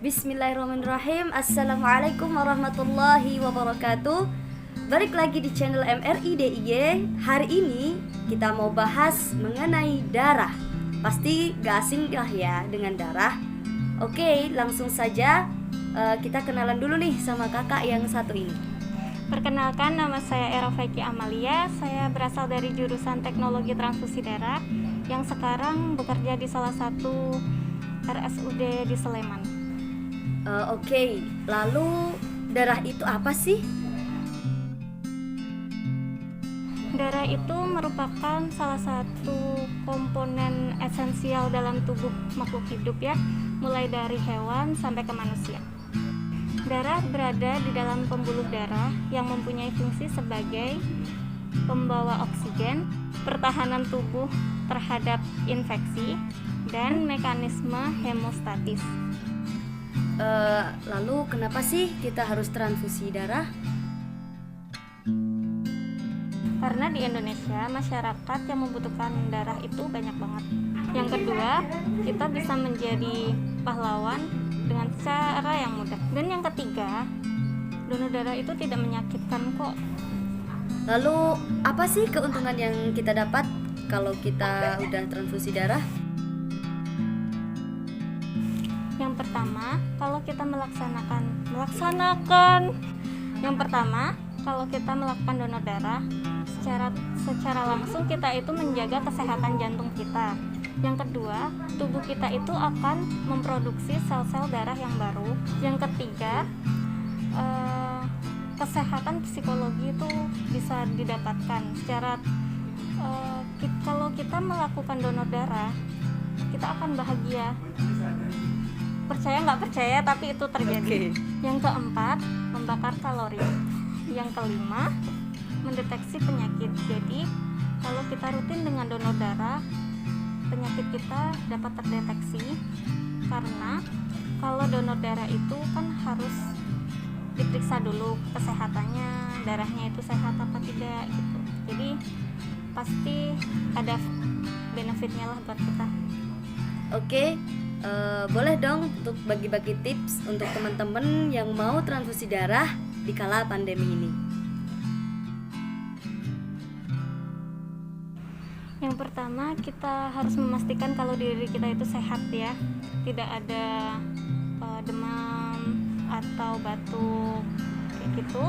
Bismillahirrahmanirrahim. Assalamualaikum warahmatullahi wabarakatuh. Balik lagi di channel MRI DIY. Hari ini kita mau bahas mengenai darah. Pasti gak asing lah ya dengan darah. Oke, langsung saja kita kenalan dulu nih sama kakak yang satu ini. Perkenalkan, nama saya Era Faiki Amalia. Saya berasal dari jurusan Teknologi Transfusi Darah yang sekarang bekerja di salah satu RSUD di Sleman. Oke, lalu darah itu apa sih? Darah itu merupakan salah satu komponen esensial dalam tubuh makhluk hidup ya, mulai dari hewan sampai ke manusia. Darah berada di dalam pembuluh darah yang mempunyai fungsi sebagai pembawa oksigen, pertahanan tubuh terhadap infeksi, dan mekanisme hemostatis. Lalu kenapa sih kita harus transfusi darah? Karena di Indonesia masyarakat yang membutuhkan darah itu banyak banget. Yang kedua, kita bisa menjadi pahlawan dengan cara yang mudah. Dan yang ketiga, donor darah itu tidak menyakitkan kok. Lalu apa sih keuntungan yang kita dapat kalau kita udah transfusi darah? Yang pertama, kalau kita melakukan donor darah, secara langsung kita itu menjaga kesehatan jantung kita. Yang kedua, tubuh kita itu akan memproduksi sel-sel darah yang baru. Yang ketiga, kesehatan psikologi itu bisa didapatkan kalau kita melakukan donor darah, kita akan bahagia. Percaya nggak percaya, tapi itu terjadi. Yang keempat, membakar kalori. Yang kelima, mendeteksi penyakit. Jadi kalau kita rutin dengan donor darah, penyakit kita dapat terdeteksi. Karena kalau donor darah itu kan harus diperiksa dulu kesehatannya, darahnya itu sehat apa tidak gitu. Jadi pasti ada benefitnya lah buat kita. Oke, boleh dong untuk bagi-bagi tips untuk teman-teman yang mau transfusi darah di kala pandemi ini. Yang pertama, kita harus memastikan kalau diri kita itu sehat ya, tidak ada demam atau batuk kayak gitu.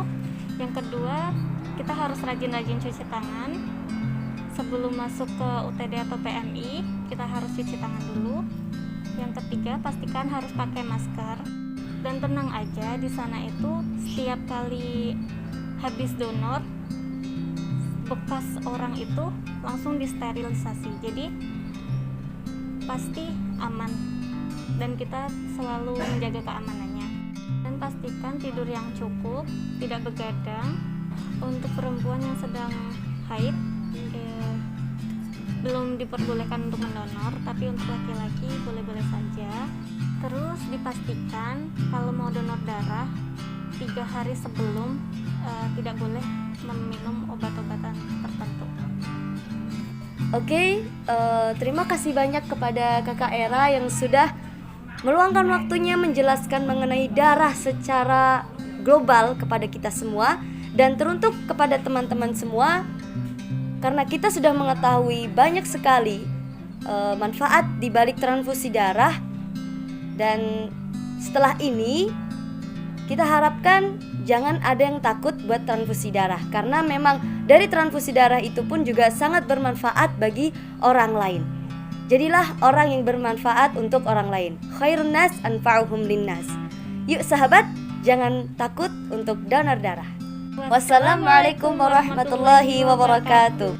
Yang kedua, kita harus rajin-rajin cuci tangan. Sebelum masuk ke UTD atau PMI, kita harus cuci tangan dulu. Yang ketiga, pastikan harus pakai masker. Dan tenang aja, di sana itu setiap kali habis donor, bekas orang itu langsung disterilisasi. Jadi pasti aman dan kita selalu menjaga keamanannya. Dan pastikan tidur yang cukup, tidak begadang. Untuk perempuan yang sedang haid belum diperbolehkan untuk mendonor, tapi untuk laki-laki boleh-boleh saja. Terus dipastikan kalau mau donor darah 3 hari sebelum tidak boleh meminum obat-obatan tertentu. Oke, terima kasih banyak kepada kakak Era yang sudah meluangkan waktunya menjelaskan mengenai darah secara global kepada kita semua dan teruntuk kepada teman-teman semua. Karena kita sudah mengetahui banyak sekali manfaat di balik transfusi darah. Dan setelah ini kita harapkan jangan ada yang takut buat transfusi darah. Karena memang dari transfusi darah itu pun juga sangat bermanfaat bagi orang lain. Jadilah orang yang bermanfaat untuk orang lain. Khairun nas anfa'uhum linnas. Yuk sahabat, jangan takut untuk donor darah. Wassalamualaikum warahmatullahi wabarakatuh.